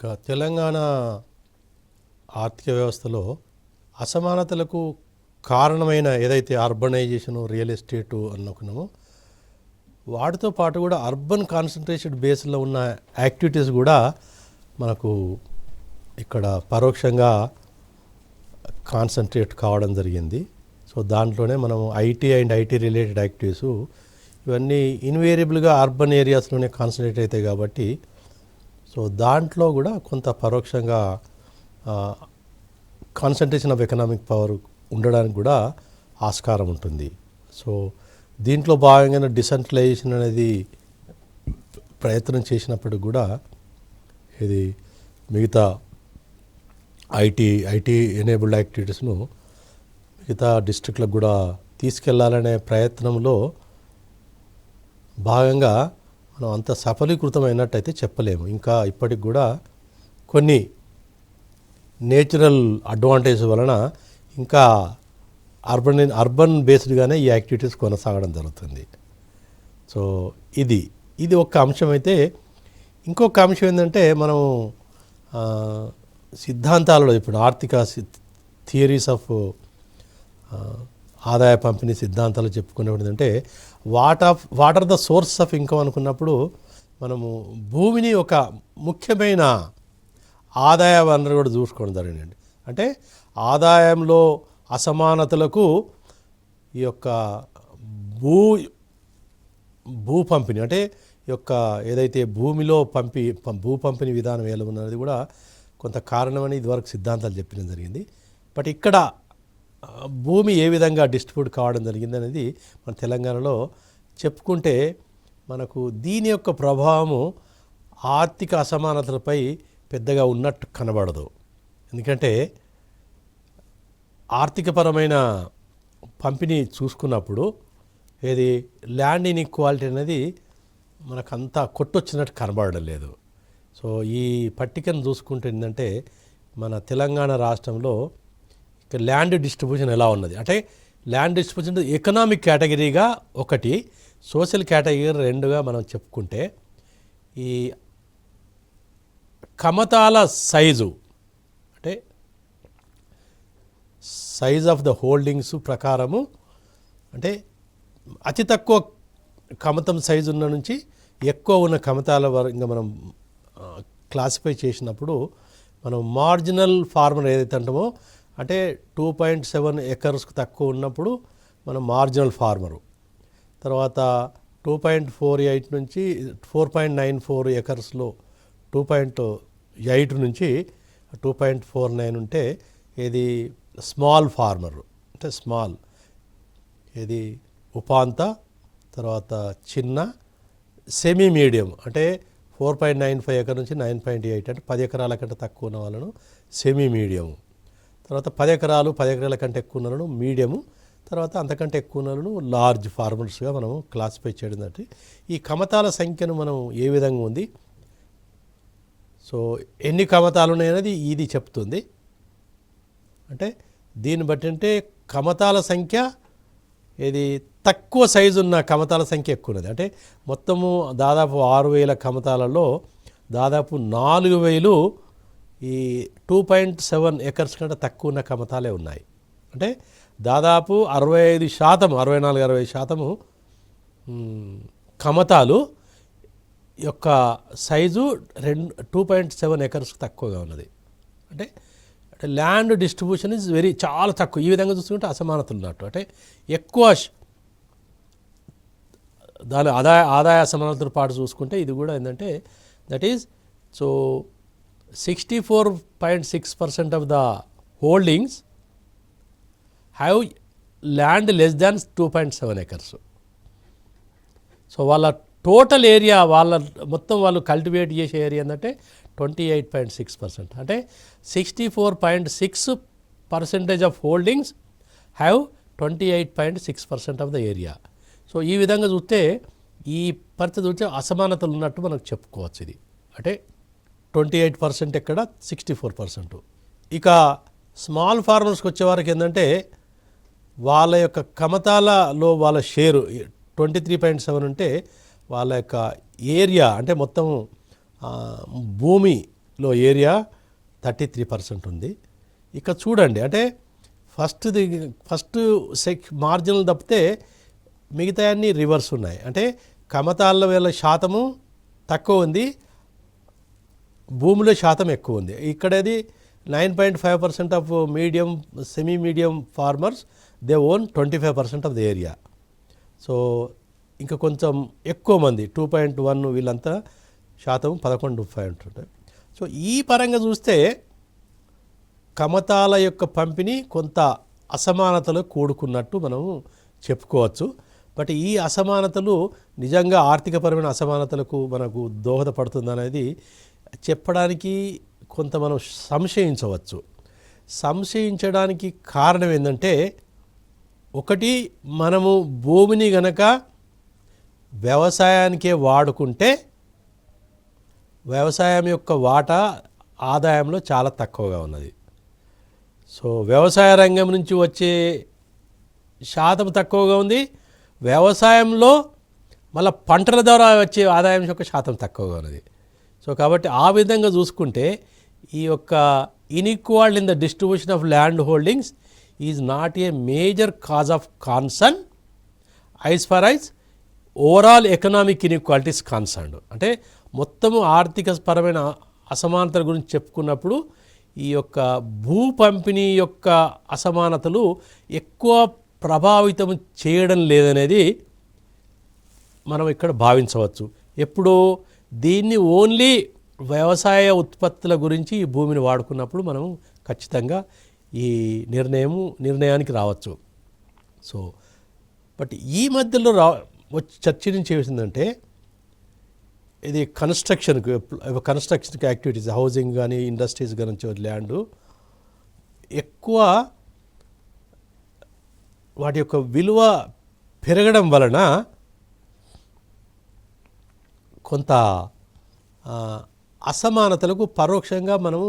ఇక తెలంగాణ ఆర్థిక వ్యవస్థలో అసమానతలకు కారణమైన ఏదైతే అర్బనైజేషను రియల్ ఎస్టేటు అనుకున్నామో వాటితో పాటు కూడా అర్బన్ కాన్సన్ట్రేటెడ్ బేస్లో ఉన్న యాక్టివిటీస్ కూడా మనకు ఇక్కడ పరోక్షంగా కాన్సన్ట్రేట్ కావడం జరిగింది. సో దాంట్లోనే మనం IT and IT related activities ఇవన్నీ ఇన్వేరియబుల్గా అర్బన్ ఏరియాస్లోనే కాన్సన్ట్రేట్ అవుతాయి కాబట్టి సో దాంట్లో కూడా కొంత పరోక్షంగా కాన్సన్ట్రేషన్ ఆఫ్ ఎకనామిక్ పవర్ ఉండడానికి కూడా ఆస్కారం ఉంటుంది. సో దీంట్లో భాగంగా డిసెంట్రలైజేషన్ అనేది ప్రయత్నం చేసినప్పటికి కూడా ఇది మిగతా ఐటీ ఎనేబుల్డ్ యాక్టివిటీస్ను మిగతా డిస్ట్రిక్ట్లకు కూడా తీసుకెళ్లాలనే ప్రయత్నంలో భాగంగా మనం అంత సఫలీకృతమైనట్టయితే చెప్పలేము. ఇంకా ఇప్పటికి కూడా కొన్ని నేచురల్ అడ్వాంటేజ్ వలన ఇంకా అర్బన్ బేస్డ్గానే ఈ యాక్టివిటీస్ కొనసాగడం జరుగుతుంది. సో ఇది ఒక అంశం అయితే, ఇంకొక అంశం ఏంటంటే మనం సిద్ధాంతాలలో ఇప్పుడు ఆర్థిక థియరీస్ ఆఫ్ ఆదాయ పంపిణీ సిద్ధాంతాలు చెప్పుకునేది అంటే what are the source of income అనుకున్నప్పుడు మనము భూమిని ఒక ముఖ్యమైన ఆదాయ వనరు కూడా చూసుకోవడం జరిగిందండి. అంటే ఆదాయంలో అసమానతలకు ఈ యొక్క భూ పంపిణీ అంటే ఈ యొక్క ఏదైతే భూమిలో భూ పంపిణీ విధానం ఎలా ఉన్నది కూడా కొంత కారణమని ఇదివరకు సిద్ధాంతాలు చెప్పడం జరిగింది. బట్ ఇక్కడ భూమి ఏ విధంగా డిస్ట్రిబ్యూట్ కావడం జరిగింది అనేది మన తెలంగాణలో చెప్పుకుంటే మనకు దీని యొక్క ప్రభావము ఆర్థిక అసమానతలపై పెద్దగా ఉన్నట్టు కనబడదు. ఎందుకంటే ఆర్థికపరమైన పంపిణీ చూసుకున్నప్పుడు ఏది ల్యాండ్ ఇన్ఈక్వాలిటీ అనేది మనకంతా కొట్టొచ్చినట్టు కనబడడం లేదు. సో ఈ పట్టికను చూసుకుంటే ఏంటంటే మన తెలంగాణ రాష్ట్రంలో ల్యాండ్ డిస్ట్రిబ్యూషన్ ఎలా ఉన్నది అంటే ల్యాండ్ డిస్ట్రిబ్యూషన్ ఎకనామిక్ కేటగిరీగా ఒకటి, సోషల్ కేటగిరీ రెండుగా మనం చెప్పుకుంటే ఈ కమతాల సైజు అంటే సైజ్ ఆఫ్ ద హోల్డింగ్స్ ప్రకారము అంటే అతి తక్కువ కమతం సైజు ఉన్న నుంచి ఎక్కువ ఉన్న కమతాల వరకు మనం క్లాసిఫై చేసినప్పుడు మనం మార్జినల్ ఫార్మర్ ఏదైతే అంటామో అంటే 2.7 ఎకర్స్కు తక్కువ ఉన్నప్పుడు మనం మార్జినల్ ఫార్మరు, తర్వాత 2.48 నుంచి 4.94 ఎకర్స్లో 2.8 నుంచి 2.49 ఉంటే ఇది స్మాల్ ఫార్మరు అంటే స్మాల్, ఇది ఉపాంత, తర్వాత చిన్న, సెమీ మీడియం అంటే 4.95 ఎకర్ నుంచి 9.8 అంటే 10 ఎకరాల కంటే తక్కువ ఉన్న వాళ్ళను సెమీ మీడియము, తర్వాత 10 ఎకరాల కంటే ఎక్కువ ఉన్న వాళ్ళను మీడియము, తర్వాత అంతకంటే ఎక్కువ ఉన్న వాళ్ళను లార్జ్ ఫార్మర్స్గా మనం క్లాసిఫై చేయడం అంటే ఈ కమతాల సంఖ్యను మనం ఏ విధంగా ఉంది, సో ఎన్ని కమతాలు ఉన్నాయనేది ఇది చెప్తుంది. అంటే దీన్ని బట్టి అంటే కమతాల సంఖ్య ఇది తక్కువ సైజు ఉన్న కమతాల సంఖ్య ఎక్కువ ఉన్నది. అంటే మొత్తము దాదాపు 6,000 కమతాలలో దాదాపు 4,000 ఈ 2.7 ఎకర్స్ కంటే తక్కువ ఉన్న కమతాలే ఉన్నాయి. అంటే దాదాపు 64-60% కమతాలు యొక్క సైజు 2.7 ఎకర్స్ తక్కువగా ఉన్నది. అంటే ల్యాండ్ డిస్ట్రిబ్యూషన్ ఈజ్ చాలా తక్కువ. ఈ విధంగా చూసుకుంటే అసమానతలు ఉన్నట్టు. అంటే ఎక్కువ దాని ఆదాయ అసమానతతో పాటు చూసుకుంటే ఇది కూడా ఏంటంటే that is so 64.6% of the holdings have land less than 2.7 acres. So వాళ్ళ టోటల్ ఏరియా మొత్తం వాళ్ళు కల్టివేట్ చేసే ఏరియా ఏంటంటే 28.6%. అంటే 64.6% of holdings have 28.6% of the area. So ఈ విధంగా చూస్తే ఈ పరిస్థితి చూస్తే అసమానతలు ఉన్నట్టు మనకు చెప్పుకోవచ్చు. ఇది అంటే 28% ఎక్కడ 64%. ఇక స్మాల్ ఫార్మర్స్కి వచ్చేవారికి ఏంటంటే వాళ్ళ యొక్క కమతాలలో వాళ్ళ షేరు 23.7 ఉంటే వాళ్ళ యొక్క ఏరియా అంటే మొత్తం భూమి లో ఏరియా 33% ఉంది. ఇక చూడండి, అంటే ఫస్ట్ మార్జినల్ తప్పితే మిగతా అన్ని రివర్స్ ఉన్నాయి. అంటే కమతాల వేల శాతము తక్కువ ఉంది, భూమిలో శాతం ఎక్కువ ఉంది. ఇక్కడది 9.5% of medium semi medium farmers they own 25% of the area. So ఇంకా కొంచెం ఎక్కువ మంది 2.1 వీళ్ళంతా శాతం 11.5 ఉంటుంటాయి. సో ఈ పరంగా చూస్తే కమతాల యొక్క పంపిణీ కొంత అసమానతలు కూడుకున్నట్టు మనం చెప్పుకోవచ్చు. బట్ ఈ అసమానతలు నిజంగా ఆర్థికపరమైన అసమానతలకు మనకు దోహదపడుతుందనేది చెప్పడానికి కొంత మనం సంశయించవచ్చు. సంశయించడానికి కారణం ఏంటంటే, ఒకటి, మనము భూమిని గనక వ్యవసాయానికే వాడుకుంటే వ్యవసాయం యొక్క వాటా ఆదాయంలో చాలా తక్కువగా ఉన్నది. సో వ్యవసాయ రంగం నుంచి వచ్చే శాతం తక్కువగా ఉంది, వ్యవసాయంలో మళ్ళీ పంటల ద్వారా వచ్చే ఆదాయం యొక్క శాతం తక్కువగా ఉన్నది. సో కాబట్టి ఆ విధంగా చూసుకుంటే ఈ యొక్క inequality in the distribution of land holdings is not a major cause of concern as far as overall economic inequalities concerned. అంటే మొత్తము ఆర్థిక పరమైన అసమానతల గురించి చెప్పుకున్నప్పుడు ఈ యొక్క భూ పంపిణీ యొక్క అసమానతలు ఎక్కువ ప్రభావితం చేయడం లేదనేది మనం ఇక్కడ భావించవచ్చు. ఎప్పుడు దీన్ని ఓన్లీ వ్యవసాయ ఉత్పత్తుల గురించి ఈ భూమిని వాడుకున్నప్పుడు మనం ఖచ్చితంగా ఈ నిర్ణయానికి రావచ్చు. సో బట్ ఈ మధ్యలో చర్చ నుంచి ఏమిసిందంటే, ఇది కన్స్ట్రక్షన్కి యాక్టివిటీస్, హౌసింగ్ కానీ ఇండస్ట్రీస్ కానీ ల్యాండ్ ఎక్కువ వాటి యొక్క విలువ పెరగడం వలన కొంత అసమానతలకు పరోక్షంగా మనము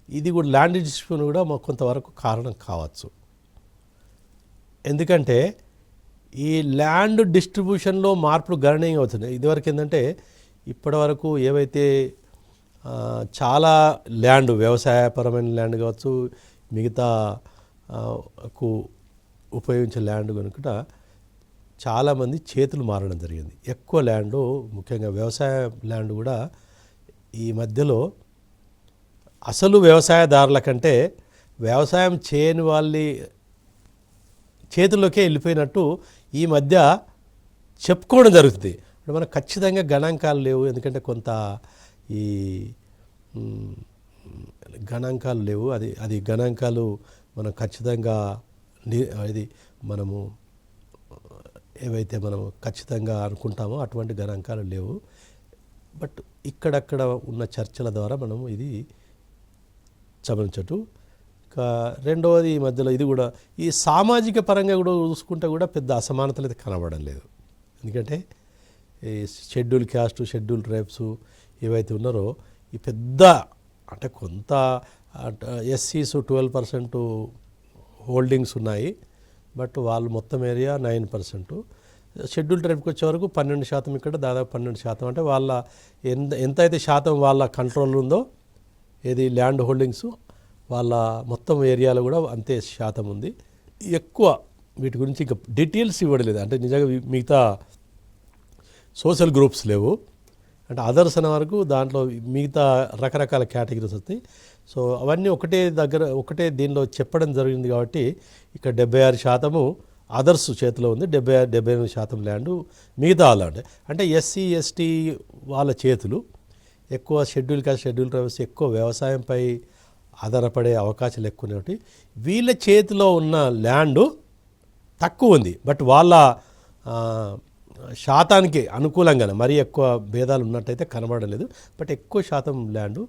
ఇది కూడా ల్యాండ్ డిస్ట్రిబ్యూషన్ కూడా కొంతవరకు కారణం కావచ్చు. ఎందుకంటే ఈ ల్యాండ్ డిస్ట్రిబ్యూషన్లో మార్పులు గణనీయంగా అవుతున్నాయి. ఇదివరకు ఏంటంటే, ఇప్పటి వరకు ఏవైతే చాలా ల్యాండ్, వ్యవసాయపరమైన ల్యాండ్ కావచ్చు, మిగతా ఉపయోగించే ల్యాండ్ కనుక చాలామంది చేతులు మారడం జరిగింది. ఎక్కువ ల్యాండ్, ముఖ్యంగా వ్యవసాయ ల్యాండ్ కూడా ఈ మధ్యలో అసలు వ్యవసాయదారుల కంటే వ్యవసాయం చేయని వాళ్ళ చేతుల్లోకే వెళ్ళిపోయినట్టు ఈ మధ్య చెప్పుకోవడం జరుగుతుంది. అంటే మనకు ఖచ్చితంగా గణాంకాలు లేవు, ఎందుకంటే కొంత ఈ గణాంకాలు లేవు. అది గణాంకాలు మనం ఖచ్చితంగా ఇది మనము ఏవైతే మనం ఖచ్చితంగా అనుకుంటామో అటువంటి గణాంకాలు లేవు. బట్ ఇక్కడక్కడ ఉన్న చర్చల ద్వారా మనం ఇది గమనించటు. ఇంకా రెండవది, ఈ మధ్యలో ఇది కూడా ఈ సామాజిక పరంగా కూడా చూసుకుంటే కూడా పెద్ద అసమానతలు అయితే కనబడడం లేదు. ఎందుకంటే ఈ షెడ్యూల్ క్యాస్ట్, షెడ్యూల్ ట్రైబ్స్ ఏవైతే ఉన్నారో ఈ పెద్ద, అంటే కొంత ఎస్సీస్ 12% హోల్డింగ్స్ ఉన్నాయి, బట్ వాళ్ళు మొత్తం ఏరియా 9%. షెడ్యూల్ ట్రైబ్కి వచ్చే వరకు 12%, ఇక్కడ దాదాపు 12%. అంటే వాళ్ళ ఎంతైతే శాతం వాళ్ళ కంట్రోల్ ఉందో ఏది ల్యాండ్ హోల్డింగ్స్, వాళ్ళ మొత్తం ఏరియాలో కూడా అంతే శాతం ఉంది. ఎక్కువ వీటి గురించి ఇంకా డీటెయిల్స్ ఇవ్వడలేదు. అంటే నిజంగా మిగతా సోషల్ గ్రూప్స్ లేవు, అంటే అదర్స్ అనే వరకు దాంట్లో మిగతా రకరకాల కేటగిరీస్ వస్తాయి. సో అవన్నీ ఒకటే దీనిలో చెప్పడం జరిగింది. కాబట్టి ఇక్కడ 76% అదర్స్ చేతిలో ఉంది, 78% ల్యాండ్ మిగతా ల్యాండ్. అంటే ఎస్సీ ఎస్టీ వాళ్ళ చేతులు ఎక్కువ, షెడ్యూల్ కాస్ట్, షెడ్యూల్ ట్రైబ్స్ ఎక్కువ వ్యవసాయంపై ఆధారపడే అవకాశాలు ఎక్కువ ఉన్నాయి. వీళ్ళ చేతిలో ఉన్న ల్యాండ్ తక్కువ ఉంది, బట్ వాళ్ళ శాతానికి అనుకూలంగానే మరీ ఎక్కువ భేదాలు ఉన్నట్టయితే కనబడలేదు. బట్ ఎక్కువ శాతం ల్యాండ్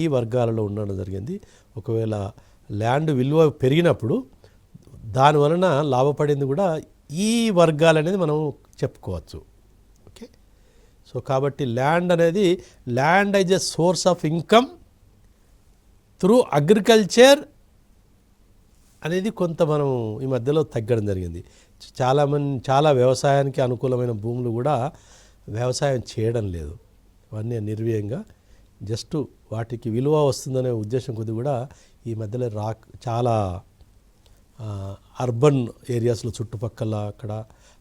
ఈ వర్గాలలో ఉండడం జరిగింది. ఒకవేళ ల్యాండ్ విలువ పెరిగినప్పుడు దానివలన లాభపడింది కూడా ఈ వర్గాలు అనేది మనం చెప్పుకోవచ్చు. ఓకే, సో కాబట్టి land as a source of income through agriculture అనేది కొంత మనం ఈ మధ్యలో తగ్గడం జరిగింది. చాలా వ్యవసాయానికి అనుకూలమైన భూములు కూడా వ్యవసాయం చేయడం లేదు, అవన్నీ నిర్వీయంగా జస్ట్ వాటికి విలువ వస్తుందనే ఉద్దేశం కొద్ది కూడా ఈ మధ్యలో చాలా అర్బన్ ఏరియాస్లో చుట్టుపక్కల అక్కడ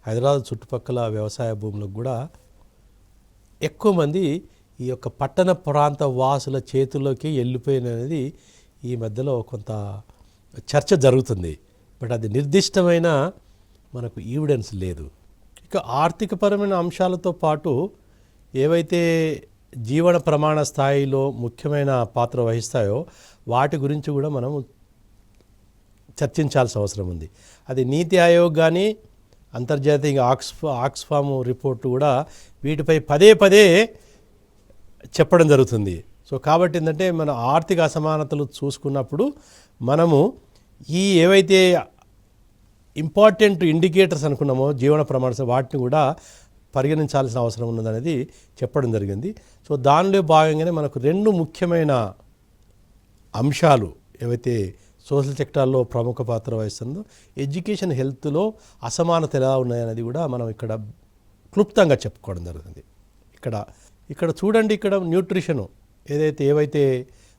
హైదరాబాద్ చుట్టుపక్కల వ్యవసాయ భూములకు కూడా ఎక్కువ మంది ఈ యొక్క పట్టణ ప్రాంత వాసుల చేతుల్లోకి వెళ్ళిపోయినది ఈ మధ్యలో కొంత చర్చ జరుగుతుంది. బట్ అది నిర్దిష్టమైన మనకు ఎవిడెన్స్ లేదు. ఇక ఆర్థికపరమైన అంశాలతో పాటు ఏవైతే జీవన ప్రమాణ స్థాయిలో ముఖ్యమైన పాత్ర వహిస్తాయో వాటి గురించి కూడా మనం చర్చించాల్సిన అవసరం ఉంది. అది నీతి ఆయోగ్ కానీ అంతర్జాతీయ ఆక్స్ఫామ్ రిపోర్టు కూడా వీటిపై పదే పదే చెప్పడం జరుగుతుంది. సో కాబట్టి ఏంటంటే మన ఆర్థిక అసమానతలు చూసుకున్నప్పుడు మనము ఈ ఏవైతే ఇంపార్టెంట్ ఇండికేటర్స్ అనుకున్నామో జీవన ప్రమాణ వాటిని కూడా పరిగణించాల్సిన అవసరం ఉన్నదనేది చెప్పడం జరిగింది. సో దానిలో భాగంగానే మనకు 2 ముఖ్యమైన అంశాలు ఏవైతే సోషల్ సెక్టార్లో ప్రముఖ పాత్ర వహిస్తుందో ఎడ్యుకేషన్, హెల్త్లో అసమానత ఎలా ఉన్నాయనేది కూడా మనం ఇక్కడ క్లుప్తంగా చెప్పుకోవడం జరుగుతుంది. ఇక్కడ చూడండి, ఇక్కడ న్యూట్రిషను ఏవైతే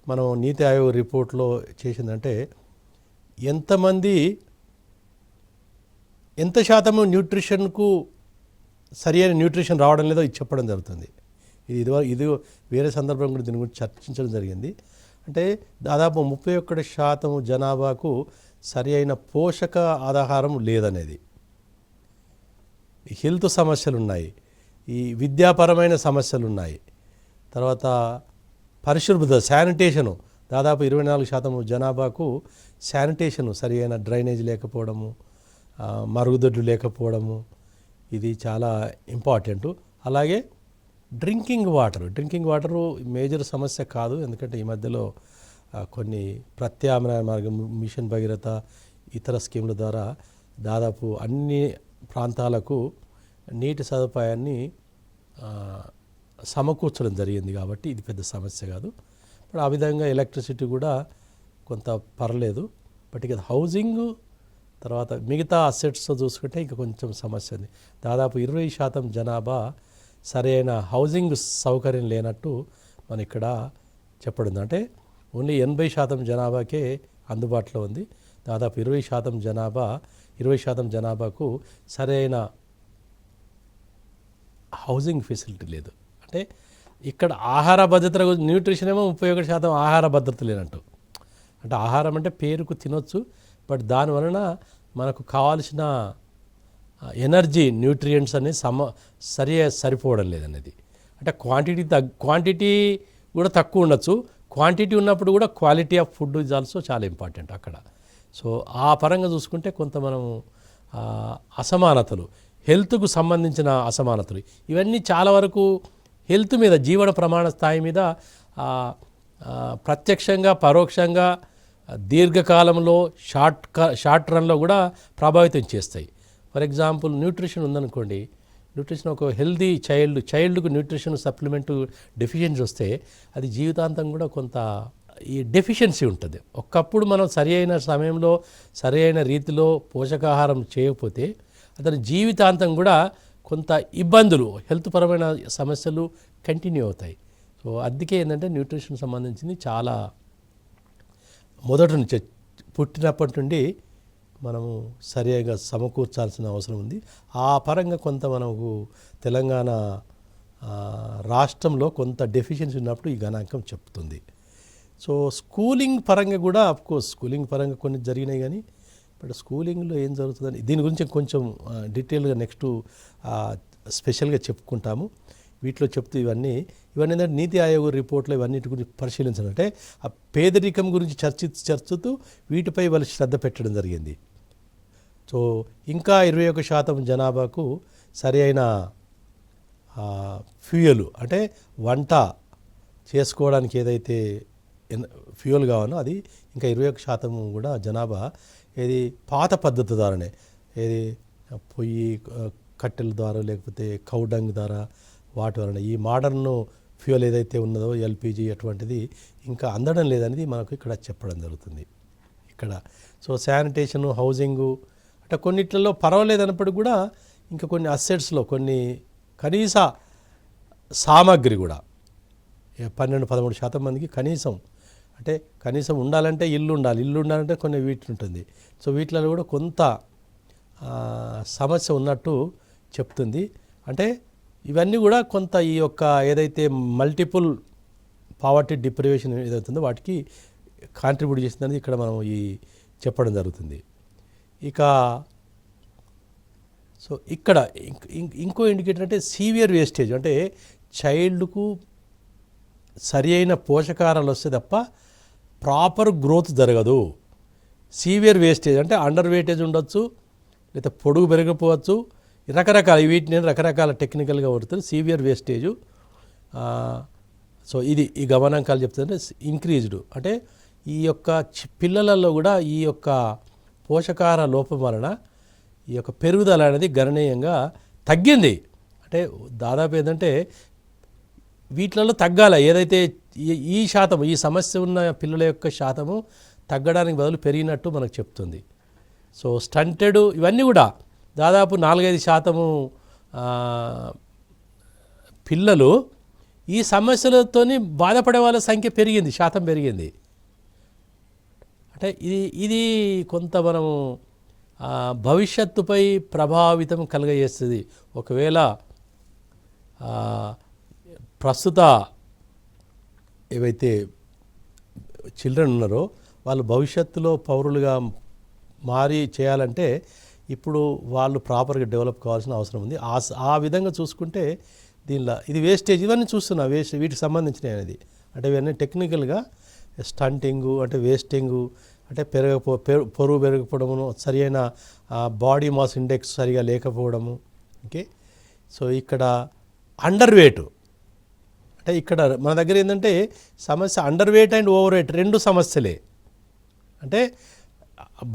మనం నీతి ఆయోగ్ రిపోర్ట్లో చేసిందంటే ఎంత శాతము న్యూట్రిషన్కు సరి అయిన న్యూట్రిషన్ రావడం లేదో ఇది చెప్పడం జరుగుతుంది. ఇది వేరే సందర్భం కూడా దీని గురించి చర్చించడం జరిగింది. అంటే దాదాపు 31% జనాభాకు సరి అయిన పోషక ఆహారం లేదనేది, హెల్త్ సమస్యలు ఉన్నాయి, ఈ విద్యాపరమైన సమస్యలు ఉన్నాయి, తర్వాత పరిశుభ్రత శానిటేషను దాదాపు 24% జనాభాకు శానిటేషను సరి అయిన డ్రైనేజ్ లేకపోవడము, మరుగుదొడ్లు లేకపోవడము ఇది చాలా ఇంపార్టెంటు. అలాగే డ్రింకింగ్ వాటరు మేజర్ సమస్య కాదు, ఎందుకంటే ఈ మధ్యలో కొన్ని ప్రత్యామ్నాయ మార్గం మిషన్ భగీరథ ఇతర స్కీముల ద్వారా దాదాపు అన్ని ప్రాంతాలకు నీటి సదుపాయాన్ని సమకూర్చడం జరిగింది కాబట్టి ఇది పెద్ద సమస్య కాదు. ఇప్పుడు ఆ విధంగా ఎలక్ట్రిసిటీ కూడా కొంత పర్లేదు. బట్ ఇక హౌజింగ్ తర్వాత మిగతా అసెట్స్తో చూసుకుంటే ఇంకా కొంచెం సమస్య ఉంది. దాదాపు 20% జనాభా సరైన హౌజింగ్ సౌకర్యం లేనట్టు మన ఇక్కడ చెప్పడం. అంటే ఓన్లీ 80% జనాభాకే అందుబాటులో ఉంది. దాదాపు 20% జనాభాకు సరైన హౌజింగ్ ఫెసిలిటీ లేదు. అంటే ఇక్కడ ఆహార భద్రత, న్యూట్రిషన్ ఏమో 31% ఆహార భద్రత లేనట్టు. అంటే ఆహారం అంటే పేరుకు తినొచ్చు, బట్ దానివలన మనకు కావాల్సిన ఎనర్జీ న్యూట్రియంట్స్ అనేది సరిపోవడం లేదనేది. అంటే క్వాంటిటీ కూడా తక్కువ ఉండొచ్చు, క్వాంటిటీ ఉన్నప్పుడు కూడా quality of food is also చాలా ఇంపార్టెంట్ అక్కడ. సో ఆ పరంగా చూసుకుంటే కొంత మనము అసమానతలు, హెల్త్కు సంబంధించిన అసమానతలు ఇవన్నీ చాలా వరకు హెల్త్ మీద, జీవన ప్రమాణ స్థాయి మీద ప్రత్యక్షంగా పరోక్షంగా దీర్ఘకాలంలో షార్ట్ రన్లో కూడా ప్రభావితం చేస్తాయి. ఫర్ ఎగ్జాంపుల్ న్యూట్రిషన్ ఉందనుకోండి, న్యూట్రిషన్ ఒక హెల్దీ చైల్డ్కు న్యూట్రిషన్ సప్లిమెంట్ డెఫిషియన్సీ వస్తే అది జీవితాంతం కూడా కొంత ఈ డెఫిషియన్సీ ఉంటుంది. ఒకప్పుడు మనం సరి అయిన సమయంలో సరి అయిన రీతిలో పోషకాహారం చేయకపోతే అతని జీవితాంతం కూడా కొంత ఇబ్బందులు, హెల్త్ పరమైన సమస్యలు కంటిన్యూ అవుతాయి. సో అందుకే ఏంటంటే న్యూట్రిషన్ సంబంధించింది చాలా మొదటి నుంచి పుట్టినప్పటి నుండి మనము సరిగా సమకూర్చాల్సిన అవసరం ఉంది. ఆ పరంగా కొంత మనకు తెలంగాణ రాష్ట్రంలో కొంత డెఫిషియన్సీ ఉన్నప్పుడు ఈ గణాంకం చెప్తుంది. సో స్కూలింగ్ పరంగా కూడా అఫ్కోర్స్ స్కూలింగ్ పరంగా కొన్ని జరిగినాయి, కానీ బట్ స్కూలింగ్లో ఏం జరుగుతుందని దీని గురించి కొంచెం డీటెయిల్గా నెక్స్ట్ స్పెషల్గా చెప్పుకుంటాము. వీటిలో చెప్తూ ఇవన్నీ ఏంటంటే నీతి ఆయోగ్ రిపోర్ట్లో ఇవన్నిటి గురించి పరిశీలించాలంటే ఆ పేదరికం గురించి చర్చిస్తూ వీటిపై వాళ్ళు శ్రద్ధ పెట్టడం జరిగింది. సో ఇంకా 21% జనాభాకు సరి అయిన ఫ్యూయల్ అంటే వంట చేసుకోవడానికి ఏదైతే ఫ్యూయల్ కావాలో అది ఇంకా 21% కూడా జనాభా ఏది పాత పద్ధతి ద్వారానే, ఏది పొయ్యి కట్టెల ద్వారా లేకపోతే కౌడంగ్ ద్వారా వాటి వలన ఈ మోడర్న్ ఫ్యూయల్ ఏదైతే ఉన్నదో ఎల్పిజి అటువంటిది ఇంకా అందడం లేదనేది మనకు ఇక్కడ చెప్పడం జరుగుతుంది. ఇక్కడ సో శానిటేషను, హౌజింగు అంటే కొన్నిట్లలో పర్వాలేదన్నప్పుడు కూడా ఇంకా కొన్ని అసెట్స్లో కొన్ని కనీస సామాగ్రి కూడా 12-13% మందికి కనీసం ఉండాలంటే ఇల్లు ఉండాలంటే కొన్ని వీటి ఉంటుంది. సో వీటిలో కూడా కొంత సమస్య ఉన్నట్టు చెప్తుంది. అంటే ఇవన్నీ కూడా కొంత ఈ యొక్క ఏదైతే మల్టిపుల్ పావర్టీ డిప్రివేషన్ ఏదవుతుందో వాటికి కాంట్రిబ్యూట్ చేసిందని ఇక్కడ మనం చెప్పడం జరుగుతుంది. ఇక సో ఇక్కడ ఇంకో ఇండికేటర్ అంటే సీవియర్ వేస్టేజ్, అంటే చైల్డ్కు సరి అయిన పోషకాహారాలు వస్తే తప్ప ప్రాపర్ గ్రోత్ జరగదు. సీవియర్ వేస్టేజ్ అంటే అండర్ వెయిటేజ్ ఉండొచ్చు, లేదా పొడుగు పెరగకపోవచ్చు, రకరకాల వీటిని రకరకాల టెక్నికల్గా పడుతుంది. Severe wastage. సో ఈ గమనాంకాలు చెప్తుందంటే ఇంక్రీజ్డ్, అంటే ఈ యొక్క పిల్లలలో కూడా ఈ యొక్క పోషకాహార లోపం వలన ఈ యొక్క పెరుగుదల అనేది గణనీయంగా తగ్గింది. అంటే దాదాపు ఏంటంటే వీటిలలో తగ్గాల, ఏదైతే ఈ శాతం ఈ సమస్య ఉన్న పిల్లల యొక్క శాతము తగ్గడానికి బదులు పెరిగినట్టు మనకు చెప్తుంది. సో స్టంటెడ్ ఇవన్నీ కూడా దాదాపు 4-5% పిల్లలు ఈ సమస్యలతో బాధపడే వాళ్ళ సంఖ్య పెరిగింది, శాతం పెరిగింది. అంటే ఇది కొంత మనము భవిష్యత్తుపై ప్రభావితం కలుగజేస్తుంది. ఒకవేళ ప్రస్తుత ఏవైతే చిల్డ్రన్ ఉన్నారో వాళ్ళు భవిష్యత్తులో పౌరులుగా మారి చేయాలంటే ఇప్పుడు వాళ్ళు ప్రాపర్గా డెవలప్ కావాల్సిన అవసరం ఉంది. ఆ విధంగా చూసుకుంటే దీనిలో ఇది వేస్టేజ్, ఇవన్నీ చూస్తున్నా వీటికి సంబంధించినవి అనేది. అంటే ఇవన్నీ టెక్నికల్గా స్టంటింగు, అంటే వేస్టింగు, అంటే పొరుగు పెరగకపోవడము, సరి అయిన బాడీ మాస్ ఇండెక్స్ సరిగా లేకపోవడము. ఓకే, సో ఇక్కడ అండర్ వెయిట్, అంటే ఇక్కడ మన దగ్గర ఏంటంటే సమస్య under weight and over weight రెండు సమస్యలే. అంటే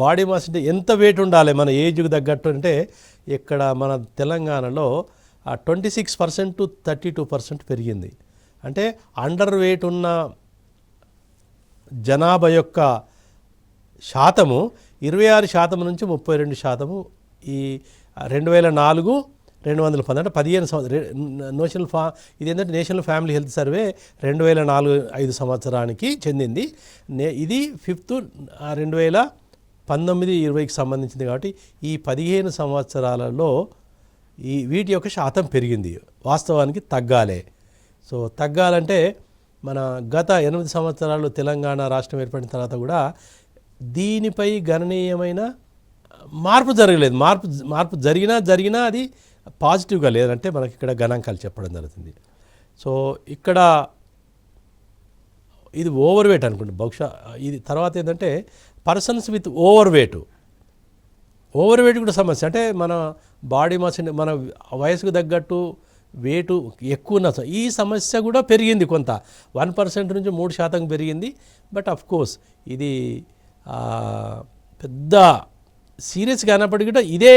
బాడీ మాస్ అంటే ఎంత వెయిట్ ఉండాలి మన ఏజ్కి తగ్గట్టు, అంటే ఇక్కడ మన తెలంగాణలో 26% to 32% పెరిగింది. అంటే అండర్ వెయిట్ ఉన్న జనాభా యొక్క శాతము 26% నుంచి 32%. ఈ 2004, 2010 అంటే 15 సంవత్సరం ఇది ఏంటంటే నేషనల్ ఫ్యామిలీ హెల్త్ సర్వే 2004-05 సంవత్సరానికి చెందింది. ఇది 5th 2019-20కి సంబంధించింది. కాబట్టి ఈ 15 సంవత్సరాలలో వీటి యొక్క శాతం పెరిగింది. వాస్తవానికి తగ్గాలి. సో తగ్గాలంటే మన గత 8 సంవత్సరాలు తెలంగాణ రాష్ట్రం ఏర్పడిన తర్వాత కూడా దీనిపై గణనీయమైన మార్పు జరగలేదు. మార్పు జరిగినా అది పాజిటివ్గా లేదంటే మనకి ఇక్కడ గణాంకాలు చెప్పడం జరుగుతుంది. సో ఇక్కడ ఇది ఓవర్ వెయిట్ అనుకోండి బహుశా. ఇది తర్వాత ఏంటంటే పర్సన్స్ విత్ ఓవర్ వెయిట్ కూడా సమస్య. అంటే మన బాడీ మాస్ మన వయసుకు తగ్గట్టు వెయిట్ ఎక్కువ ఉన్న ఈ సమస్య కూడా పెరిగింది. కొంత 1% నుంచి 3% పెరిగింది. బట్ అఫ్ కోర్స్ ఇది పెద్ద సీరియస్ కానప్పటికీ కూడా ఇదే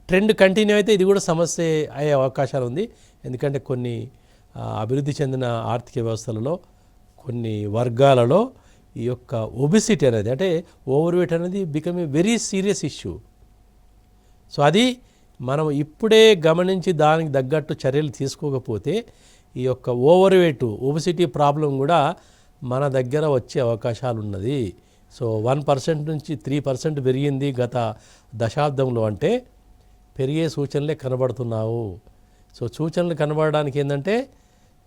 ట్రెండ్ కంటిన్యూ అయితే ఇది కూడా సమస్య అయ్యే అవకాశాలు ఉంది. ఎందుకంటే కొన్ని అభివృద్ధి చెందిన ఆర్థిక వ్యవస్థలలో కొన్ని వర్గాలలో ఈ యొక్క ఒబిసిటీ అనేది, అంటే ఓవర్ వెయిట్ అనేది become a very serious issue. So అది మనం ఇప్పుడే గమనించి దానికి తగ్గట్టు చర్యలు తీసుకోకపోతే ఈ యొక్క ఓవర్ వెయిట్ ఒబిసిటీ ప్రాబ్లం కూడా మన దగ్గర వచ్చే అవకాశాలు ఉన్నది. సో 1% నుంచి 3% పెరిగింది గత దశాబ్దంలో, అంటే పెరిగే సూచనలే కనబడుతున్నావు. సో సూచనలు కనబడడానికి ఏంటంటే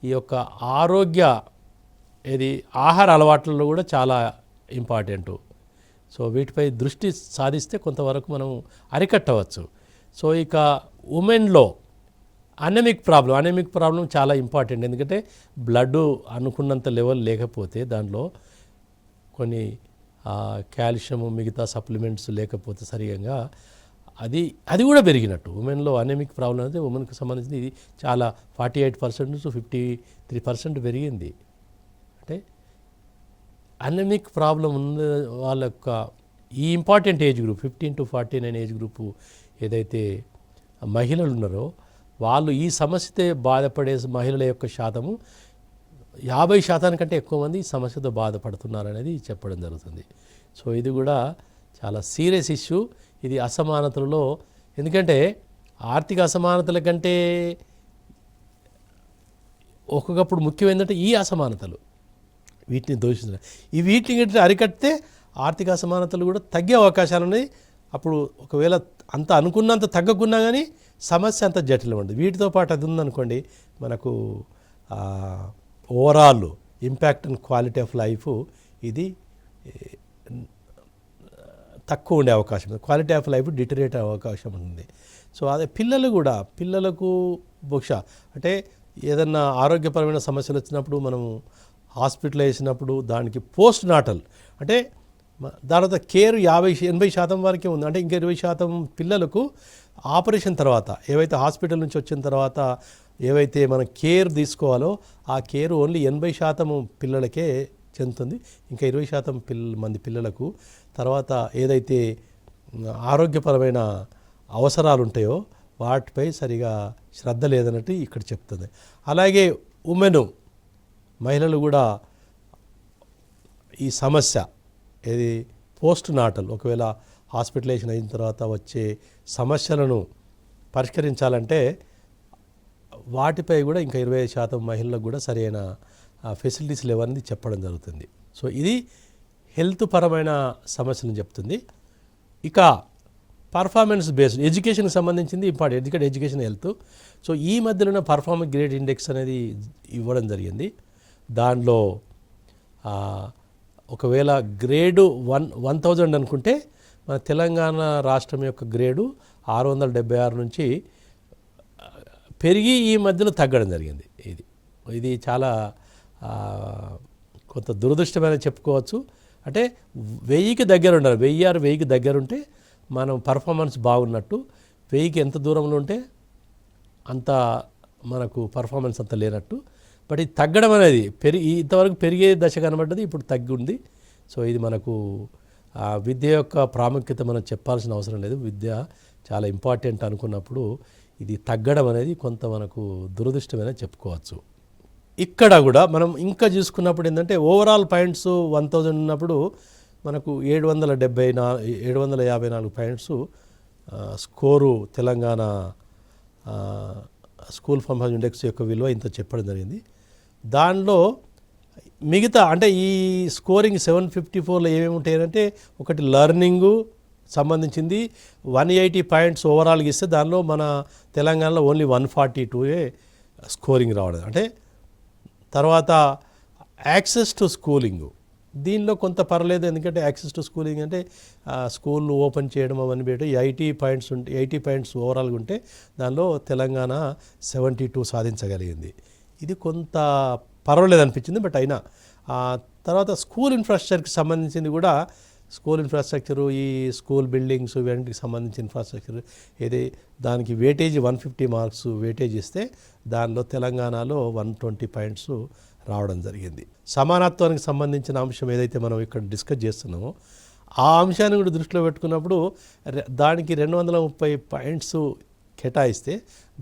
ఈ యొక్క ఆహార అలవాట్లలో కూడా చాలా ఇంపార్టెంటు. సో వీటిపై దృష్టి సాధిస్తే కొంతవరకు మనం అరికట్టవచ్చు. సో ఇక ఉమెన్లో అనెమిక్ ప్రాబ్లం చాలా ఇంపార్టెంట్. ఎందుకంటే బ్లడ్ అనుకున్నంత లెవెల్ లేకపోతే దానిలో కొన్ని కాల్షియం మిగతా సప్లిమెంట్స్ లేకపోతే సరిగా అది కూడా పెరిగినట్టు. ఉమెన్లో అనెమిక్ ప్రాబ్లం అయితే ఉమెన్కి సంబంధించి ఇది చాలా 48% నుంచి 53% పెరిగింది. అంటే అనెమిక్ ప్రాబ్లం ఉన్న వాళ్ళ యొక్క ఈ important age group 15 to 49 age group ఏదైతే మహిళలు ఉన్నారో వాళ్ళు ఈ సమస్యతో బాధపడే మహిళల యొక్క శాతము 50% కంటే ఎక్కువ మంది ఈ సమస్యతో బాధపడుతున్నారనేది చెప్పడం జరుగుతుంది. సో ఇది కూడా చాలా సీరియస్ ఇష్యూ. ఇది అసమానతలలో, ఎందుకంటే ఆర్థిక అసమానతల కంటే ఒక్కొక్కప్పుడు ముఖ్యం ఏంటంటే ఈ అసమానతలు, వీటిని దూషించడం, ఈ వీటిని అరికడితే ఆర్థిక అసమానతలు కూడా తగ్గే అవకాశాలు ఉన్నాయి. అప్పుడు ఒకవేళ అంత అనుకున్నంత తగ్గకున్నా కానీ సమస్య అంత జటిలం ఉంటుంది. వీటితో పాటు అది ఉందనుకోండి, మనకు overall impact and quality of life ఇది తక్కువ ఉండే అవకాశం ఉంది. క్వాలిటీ ఆఫ్ లైఫ్ డిటరేట్ అయ్యే అవకాశం ఉంటుంది. సో అదే పిల్లలకు బహుశా అంటే ఏదన్నా ఆరోగ్యపరమైన సమస్యలు వచ్చినప్పుడు మనము హాస్పిటల్ వేసినప్పుడు దానికి పోస్ట్ నాటల్ అంటే దాని తర్వాత కేర్ 80% వరకే ఉంది. అంటే ఇంకా 20% పిల్లలకు ఆపరేషన్ తర్వాత ఏవైతే హాస్పిటల్ నుంచి వచ్చిన తర్వాత ఏవైతే మనం కేర్ తీసుకోవాలో ఆ కేర్ ఓన్లీ 80% పిల్లలకే చెందుతుంది. ఇంకా 20% మంది పిల్లలకు తర్వాత ఏదైతే ఆరోగ్యపరమైన అవసరాలు ఉంటాయో వాటిపై సరిగా శ్రద్ధ లేదన్నట్టు ఇక్కడ చెప్తుంది. అలాగే మహిళలు కూడా ఈ సమస్య ఏది పోస్ట్ నాటల్ ఒకవేళ హాస్పిటలైజేషన్ అయిన తర్వాత వచ్చే సమస్యలను పరిష్కరించాలంటే వాటిపై కూడా ఇంకా 20% మహిళలకు కూడా సరైన ఫెసిలిటీస్ లేవని చెప్పడం జరుగుతుంది. సో ఇది హెల్త్ పరమైన సమస్యలను చెప్తుంది. ఇక పర్ఫార్మెన్స్ బేస్డ్ ఎడ్యుకేషన్కి సంబంధించింది ఇంపార్టెంట్, ఎందుకంటే ఎడ్యుకేషన్ హెల్త్. సో ఈ మధ్యలో పర్ఫార్మెన్స్ గ్రేడ్ ఇండెక్స్ అనేది ఇవ్వడం జరిగింది. దానిలో ఒకవేళ గ్రేడు 1000 అనుకుంటే మన తెలంగాణ రాష్ట్రం యొక్క గ్రేడు 676 నుంచి పెరిగి ఈ మధ్యలో తగ్గడం జరిగింది. ఇది చాలా కొంత దురదృష్టమైన చెప్పుకోవచ్చు. అంటే 1000కి దగ్గర ఉండాలి, 1000కి దగ్గర ఉంటే మనం పర్ఫార్మెన్స్ బాగున్నట్టు. 1000కి ఎంత దూరంలో ఉంటే అంత మనకు పర్ఫార్మెన్స్ అంత లేనట్టు. బట్ ఇది తగ్గడం అనేది ఇంతవరకు పెరిగే దశ కనబడ్డది, ఇప్పుడు తగ్గి ఉంది. సో ఇది మనకు విద్య యొక్క ప్రాముఖ్యత మనం చెప్పాల్సిన అవసరం లేదు. విద్య చాలా ఇంపార్టెంట్ అనుకున్నప్పుడు ఇది తగ్గడం అనేది కొంత మనకు దురదృష్టమైన చెప్పుకోవచ్చు. ఇక్కడ కూడా మనం ఇంకా చూసుకున్నప్పుడు ఏంటంటే ఓవరాల్ పాయింట్స్ 1000 ఉన్నప్పుడు మనకు 754 points score Telangana school performance index యొక్క విలువ ఇంత చెప్పడం జరిగింది. దానిలో మిగతా అంటే ఈ స్కోరింగ్ 754లో ఏమేమి ఉంటాయంటే ఒకటి లర్నింగు సంబంధించింది 180 పాయింట్స్ ఓవరాల్గా ఇస్తే దానిలో మన తెలంగాణలో ఓన్లీ 142 స్కోరింగ్ రావడం. అంటే తర్వాత యాక్సెస్ టు స్కూలింగ్ దీనిలో కొంత పర్లేదు, ఎందుకంటే యాక్సెస్ టు స్కూలింగ్ అంటే స్కూల్ ఓపెన్ చేయడం అవన్నీ పెట్టి 80 పాయింట్స్ ఓవరాల్గా ఉంటే దానిలో తెలంగాణ 72 సాధించగలిగింది. ఇది కొంత పర్వాలేదు అనిపించింది. బట్ అయినా తర్వాత స్కూల్ ఇన్ఫ్రాస్ట్రక్చర్కి సంబంధించింది కూడా స్కూల్ ఇన్ఫ్రాస్ట్రక్చరు ఈ స్కూల్ బిల్డింగ్స్ ఇవన్నిటికి సంబంధించిన ఇన్ఫ్రాస్ట్రక్చర్ ఏది దానికి వెయిటేజ్ 150 మార్క్స్ వెయిటేజ్ ఇస్తే దానిలో తెలంగాణలో 120 పాయింట్స్ రావడం జరిగింది. సమానత్వానికి సంబంధించిన అంశం ఏదైతే మనం ఇక్కడ డిస్కస్ చేస్తున్నామో ఆ అంశాన్ని కూడా దృష్టిలో పెట్టుకున్నప్పుడు దానికి 230 పాయింట్స్ కేటాయిస్తే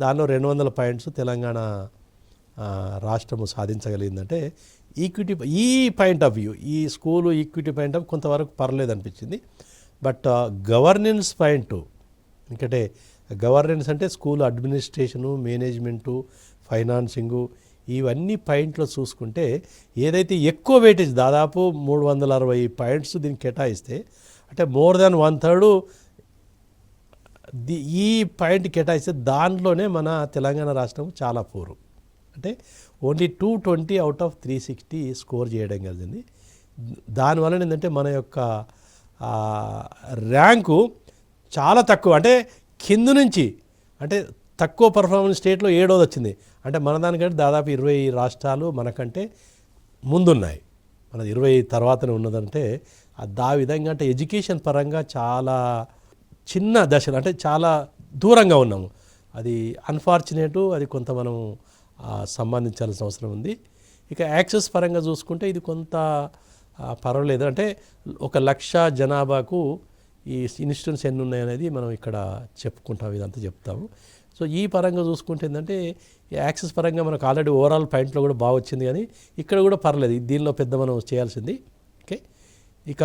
దానిలో 200 పాయింట్స్ తెలంగాణ రాష్ట్రము సాధించగలిగిందంటే ఈక్విటీ ఈ పాయింట్ ఆఫ్ వ్యూ ఈ స్కూలు ఈక్విటీ పాయింట్ ఆఫ్ కొంతవరకు పర్లేదు అనిపించింది. బట్ గవర్నెన్స్ పాయింట్ ఎందుకంటే గవర్నెన్స్ అంటే స్కూల్ అడ్మినిస్ట్రేషను మేనేజ్మెంటు ఫైనాన్సింగు ఇవన్నీ పాయింట్లో చూసుకుంటే ఏదైతే ఎక్కువ వెయిటేజ్ దాదాపు 360 పాయింట్స్ దీనికి కేటాయిస్తే అంటే మోర్ దాన్ 1/3 ఈ పాయింట్ కేటాయిస్తే దానిలోనే మన తెలంగాణ రాష్ట్రం చాలా పూర్ అంటే ఓన్లీ 220 అవుట్ ఆఫ్ 360 స్కోర్ చేయడం జరిగింది. దానివల్ల ఏంటంటే మన యొక్క ర్యాంకు చాలా తక్కువ అంటే కింద నుంచి అంటే తక్కువ పర్ఫార్మెన్స్ స్టేట్లో 7వ వచ్చింది. అంటే మన దానికంటే దాదాపు 20 రాష్ట్రాలు మనకంటే ముందున్నాయి, మన 20 తర్వాతనే ఉన్నదంటే ఆ విధంగా అంటే ఎడ్యుకేషన్ పరంగా చాలా చిన్న దశలు అంటే చాలా దూరంగా ఉన్నాము. అది అన్ఫార్చునేటు, అది కొంత మనం సంబంధించాల్సిన అవసరం ఉంది. ఇక యాక్సెస్ పరంగా చూసుకుంటే ఇది కొంత పర్వాలేదు. అంటే 1,00,000 జనాభాకు ఈ ఇన్స్టిట్యూట్స్ ఎన్ని ఉన్నాయనేది మనం ఇక్కడ చెప్పుకుంటాం, ఇదంతా చెప్తాము. సో ఈ పరంగా చూసుకుంటే ఏంటంటే యాక్సెస్ పరంగా మనకు ఆల్రెడీ ఓవరాల్ పాయింట్లో కూడా బాగా వచ్చింది, కానీ ఇక్కడ కూడా పర్లేదు, దీనిలో పెద్ద మనం చేయాల్సింది. ఓకే, ఇక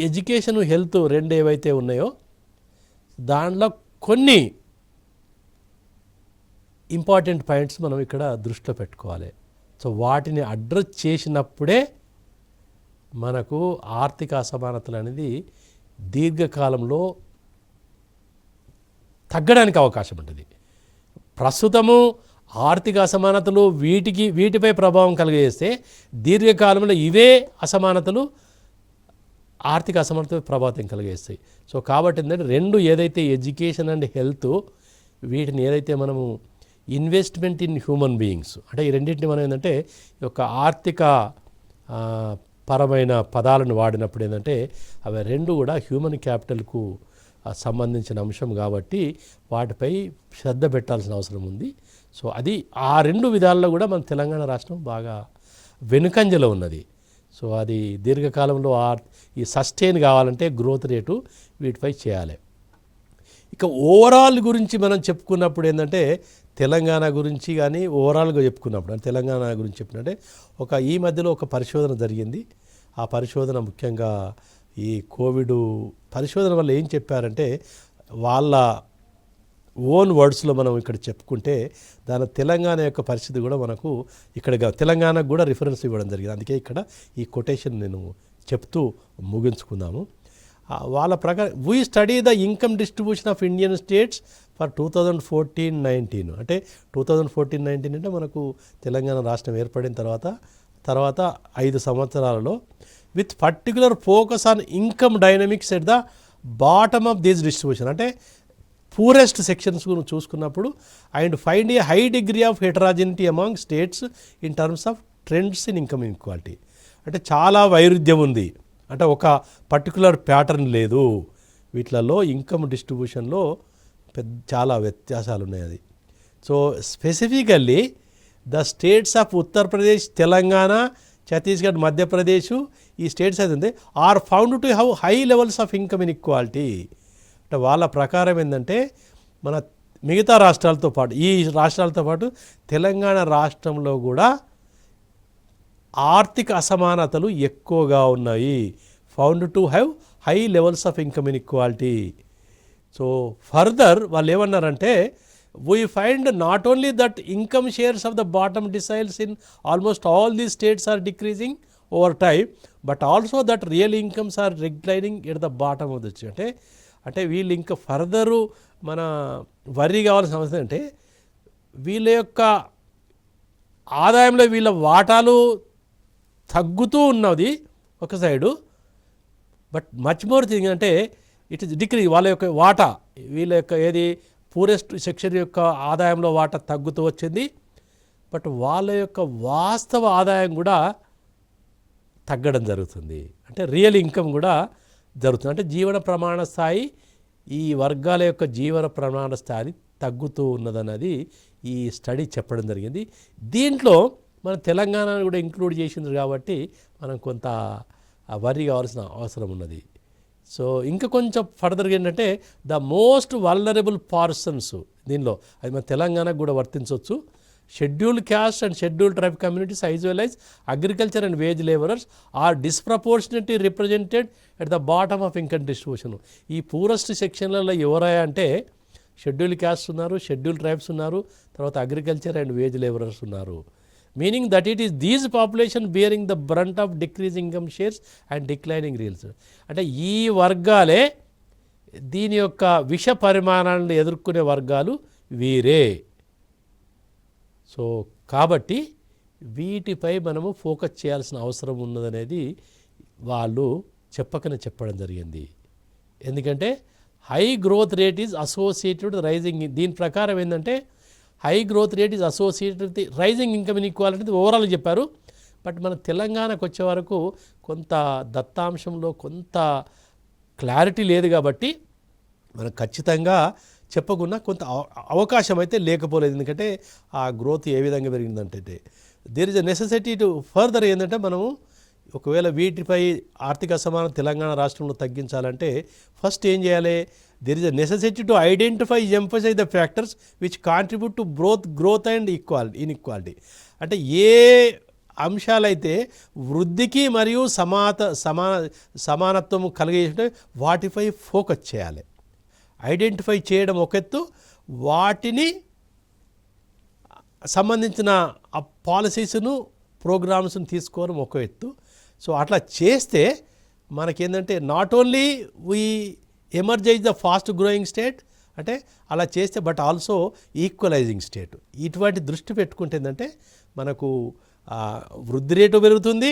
ఎడ్యుకేషన్ హెల్త్ రెండు ఏవైతే ఉన్నాయో దానిలో కొన్ని ఇంపార్టెంట్ పాయింట్స్ మనం ఇక్కడ దృష్టిలో పెట్టుకోవాలి. సో వాటిని అడ్రస్ చేసినప్పుడే మనకు ఆర్థిక అసమానతలు అనేది దీర్ఘకాలంలో తగ్గడానికి అవకాశం ఉంటుంది. ప్రస్తుతము ఆర్థిక అసమానతలు వీటిపై ప్రభావం కలిగజేస్తే దీర్ఘకాలంలో ఇవే అసమానతలు ఆర్థిక అసమానతపై ప్రభావం కలిగజేస్తాయి. సో కాబట్టి ఏంటంటే రెండు ఏదైతే ఎడ్యుకేషన్ అండ్ హెల్త్ వీటిని ఏదైతే మనము ఇన్వెస్ట్మెంట్ ఇన్ హ్యూమన్ బీయింగ్స్ అంటే ఈ రెండింటిని మనం ఏంటంటే ఈ యొక్క ఆర్థిక పరమైన పదాలను వాడినప్పుడు ఏంటంటే అవి రెండు కూడా హ్యూమన్ క్యాపిటల్కు సంబంధించిన అంశం కాబట్టి వాటిపై శ్రద్ధ పెట్టాల్సిన అవసరం ఉంది. సో అది ఆ రెండు విధాల్లో కూడా మన తెలంగాణ రాష్ట్రం బాగా వెనుకంజలో ఉన్నది. సో అది దీర్ఘకాలంలో ఈ సస్టైన్ కావాలంటే గ్రోత్ రేటు వీటిపై చేయాలి. ఇక ఓవరాల్ గురించి మనం చెప్పుకున్నప్పుడు ఏంటంటే తెలంగాణ గురించి కానీ ఓవరాల్గా చెప్పుకున్నప్పుడు అంటే తెలంగాణ గురించి చెప్పినట్టే ఈ మధ్యలో ఒక పరిశోధన జరిగింది. ఆ పరిశోధన ముఖ్యంగా ఈ కోవిడ్ పరిశోధన వల్ల ఏం చెప్పారంటే వాళ్ళ ఓన్ వర్డ్స్లో మనం ఇక్కడ చెప్పుకుంటే దాని తెలంగాణ యొక్క పరిస్థితి కూడా మనకు ఇక్కడ తెలంగాణకు కూడా రిఫరెన్స్ ఇవ్వడం జరిగింది. అందుకే ఇక్కడ ఈ కొటేషన్ నేను చెప్తూ ముగించుకుందాము. వాళ్ళ ప్రకారం we study the income distribution of Indian states for 2014-19 అంటే 2014-19 అంటే మనకు తెలంగాణ రాష్ట్రం ఏర్పడిన తర్వాత 5 సంవత్సరాలలో with particular focus on income dynamics at the bottom of this distribution అంటే పూరెస్ట్ సెక్షన్స్ చూసుకున్నప్పుడు and find a high degree of heterogeneity among states in terms of trends in income inequality అంటే చాలా వైరుధ్యం ఉంది. అంటే ఒక పర్టికులర్ ప్యాటర్న్ లేదు వీటిలలో income డిస్ట్రిబ్యూషన్లో చాలా వ్యత్యాసాలు ఉన్నాయి. అది so specifically the states of Uttar Pradesh, Telangana, Chhattisgarh, Madhya Pradesh ఈ స్టేట్స్ అయితే are found to have high levels of income inequality. అంటే వాళ్ళ ప్రకారం ఏంటంటే మన మిగతా రాష్ట్రాలతో పాటు ఈ రాష్ట్రాలతో పాటు తెలంగాణ రాష్ట్రంలో కూడా ఆర్థిక అసమానతలు ఎక్కువగా ఉన్నాయి. Found to have high levels of income inequality. So further వాళ్ళు ఏమన్నారంటే we find not only that income shares of the bottom deciles in almost all these states are decreasing over time but also that real incomes are reclining at the bottom of the అంటే వీళ్ళు ఇంకా further మన worry కావాల్సిన సమస్య అంటే వీళ్ళ యొక్క ఆదాయంలో వీళ్ళ వాటాలు తగ్గుతూ ఉన్నది ఒక side but much more thing అంటే ఇట్ ఇస్ డిక్రీ వాళ్ళ యొక్క వాటా వీళ్ళ యొక్క ఏది పూరెస్ట్ సెక్షన్ యొక్క ఆదాయంలో వాటా తగ్గుతూ వచ్చింది బట్ వాళ్ళ యొక్క వాస్తవ ఆదాయం కూడా తగ్గడం జరుగుతుంది. అంటే రియల్ ఇన్కమ్ కూడా జరుగుతుంది. అంటే జీవన ప్రమాణ స్థాయి ఈ వర్గాల యొక్క జీవన ప్రమాణ స్థాయి తగ్గుతూ ఉన్నదన్నది ఈ స్టడీ చెప్పడం జరిగింది. దీంట్లో మన తెలంగాణను కూడా ఇంక్లూడ్ చేసింది కాబట్టి మనం కొంత వర్రీ కావాల్సిన అవసరం ఉన్నది. సో ఇంకా కొంచెం ఫర్దర్గా ఏంటంటే ద మోస్ట్ వల్నరబుల్ పర్సన్స్ దీనిలో అది మన తెలంగాణకు కూడా వర్తించవచ్చు. Scheduled caste and scheduled tribe communities as well as agriculture and wage labourers are disproportionately represented at the bottom of income distribution. ఈ పూరెస్ట్ సెక్షన్లలో ఎవరయ్యా అంటే షెడ్యూల్డ్ క్యాస్ట్ ఉన్నారు, షెడ్యూల్డ్ ట్రైబ్స్ ఉన్నారు, తర్వాత అగ్రికల్చర్ అండ్ వేజ్ లేబరర్స్ ఉన్నారు. Meaning that it is these population bearing the brunt of decrease income shares and declining reels. అంటే ఈ వర్గాలే దీని యొక్క విష పరిమాణాలను ఎదుర్కొనే వర్గాలు వీరే. సో కాబట్టి వీటిపై మనము ఫోకస్ చేయాల్సిన అవసరం ఉన్నదనేది వాళ్ళు చెప్పడం జరిగింది. ఎందుకంటే high growth rate is associated rising. దీని ప్రకారం ఏంటంటే high growth rate is associated with rising income inequality overall చెప్పారు. బట్ మన తెలంగాణకు వచ్చే వరకు కొంత దత్తాంశంలో కొంత క్లారిటీ లేదు కాబట్టి మనం ఖచ్చితంగా చెప్పకుండా కొంత అవకాశం అయితే లేకపోలేదు. ఎందుకంటే ఆ గ్రోత్ ఏ విధంగా పెరిగిందంటే there is a necessity to further ఏంటంటే మనము ఒకవేళ వీటిపై ఆర్థిక అసమానం తెలంగాణ రాష్ట్రంలో తగ్గించాలంటే ఫస్ట్ ఏం చేయాలి? There is a necessity to identify emphasize the factors which contribute to growth and inequality. అంటే ఏ అంశాలైతే వృద్ధికి మరియు సమానత్వం కలిగే వాటిపై ఫోకస్ చేయాలి. ఐడెంటిఫై చేయడం ఒక ఎత్తు, వాటిని సంబంధించిన ఆ పాలసీస్ను ప్రోగ్రామ్స్ను తీసుకోవడం ఒక ఎత్తు. సో అట్లా చేస్తే మనకేంటంటే not only we emphasise the fast growing state, అంటే అలా చేస్తే బట్ ఆల్సో ఈక్వలైజింగ్ స్టేట్. ఇటువంటి దృష్టి పెట్టుకుంటే ఏంటంటే మనకు వృద్ధి రేటు పెరుగుతుంది.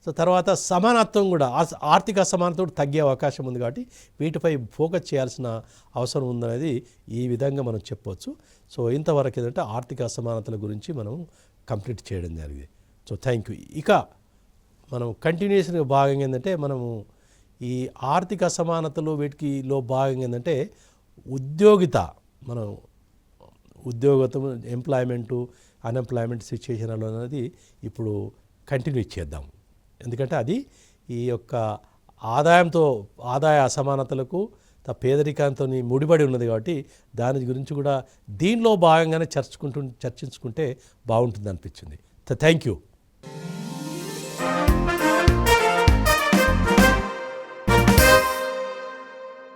సో తర్వాత సమానత్వం కూడా, ఆర్థిక అసమానత కూడా తగ్గే అవకాశం ఉంది. కాబట్టి వీటిపై ఫోకస్ చేయాల్సిన అవసరం ఉందనేది ఈ విధంగా మనం చెప్పవచ్చు. సో ఇంతవరకు ఏంటంటే ఆర్థిక అసమానతల గురించి మనం కంప్లీట్ చేయడం జరిగింది. So thank you. ఇక మనం కంటిన్యూషన్గా భాగంగా ఏంటంటే మనము ఈ ఆర్థిక అసమానతలు వీటికిలో భాగంగా ఏంటంటే మనం ఉద్యోగతం, ఎంప్లాయ్మెంటు, అన్ఎంప్లాయ్మెంట్ సిచ్యుయేషన్ అనేది ఇప్పుడు కంటిన్యూ చేద్దాం. ఎందుకంటే అది ఈ యొక్క ఆదాయ అసమానతలకు పేదరికంతో ముడిపడి ఉన్నది. కాబట్టి దాని గురించి కూడా దీనిలో భాగంగానే చర్చించుకుంటే బాగుంటుంది అనిపించింది. Thank you.